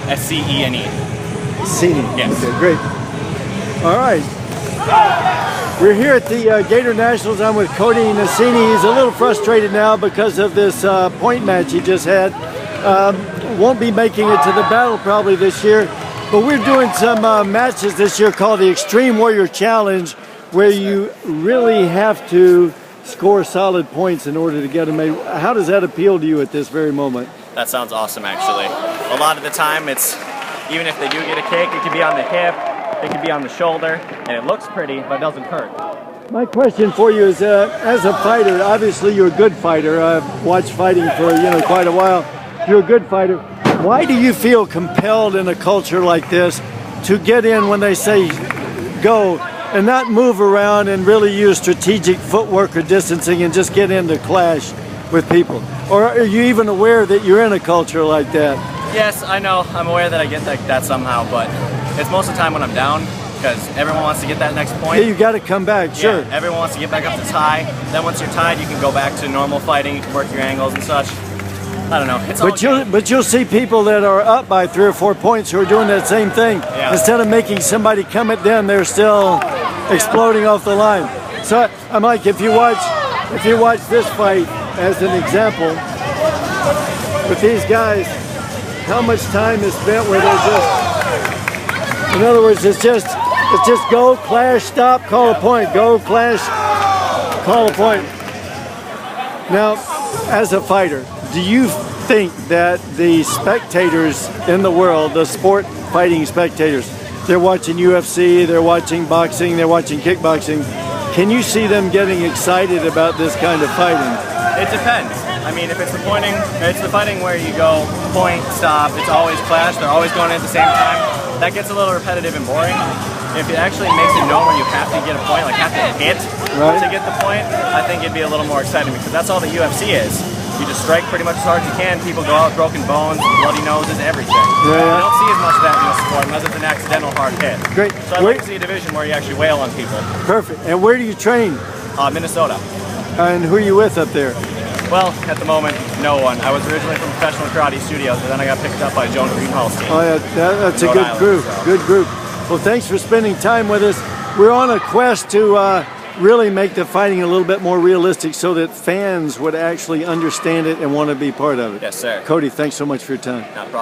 S-C-E-N-E. Cini. Yes. Okay, great. All right. We're here at the Gator Nationals. I'm with Cody Nacini. He's a little frustrated now because of this point match he just had. Won't be making it to the battle probably this year. But we're doing some matches this year called the Extreme Warrior Challenge, where you really have to score solid points in order to get them made. How does that appeal to you at this very moment? That sounds awesome, actually. A lot of the time, it's even if they do get a kick, it could be on the hip, it could be on the shoulder, and it looks pretty, but it doesn't hurt. My question for you is, as a fighter, obviously you're a good fighter. I've watched fighting for quite a while. You're a good fighter. Why do you feel compelled in a culture like this to get in when they say go and not move around and really use strategic footwork or distancing and just get into clash with people? Or are you even aware that you're in a culture like that? Yes, I know. I'm aware that I get that somehow, but it's most of the time when I'm down because everyone wants to get that next point. Yeah, you got to come back, sure. Yeah, everyone wants to get back up to tie. Then once you're tied, you can go back to normal fighting. You can work your angles and such. I don't know. But you'll see people that are up by 3 or 4 points who are doing that same thing. Yeah. Instead of making somebody come at them, they're still exploding off the line. So I'm like, if you watch this fight as an example, with these guys, how much time is spent where they're just, in other words, it's just go, clash, stop, call a point, go, clash, call a point. Now, as a fighter, do you think that the spectators in the world, the sport fighting spectators, they're watching UFC, they're watching boxing, they're watching kickboxing, can you see them getting excited about this kind of fighting? It depends. I mean, if it's the fighting where you go point, stop, it's always clash, they're always going in at the same time, that gets a little repetitive and boring. If it actually makes it known where you have to get a point, like have to hit to get the point, I think it'd be a little more exciting because that's all the UFC is. You just strike pretty much as hard as you can. People go out with broken bones, bloody noses, everything. Yeah. You don't see as much of that in the sport unless it's an accidental hard hit. Great. So I'd like to see a division where you actually wail on people. Perfect. And where do you train? Minnesota. And who are you with up there? Well, at the moment, no one. I was originally from Professional Karate Studios, but then I got picked up by Joan Greenhall's team. Oh yeah, that's a good group. Good group. Well, thanks for spending time with us. We're on a quest to really make the fighting a little bit more realistic so that fans would actually understand it and want to be part of it. Yes, sir. Cody, thanks so much for your time. Not a problem.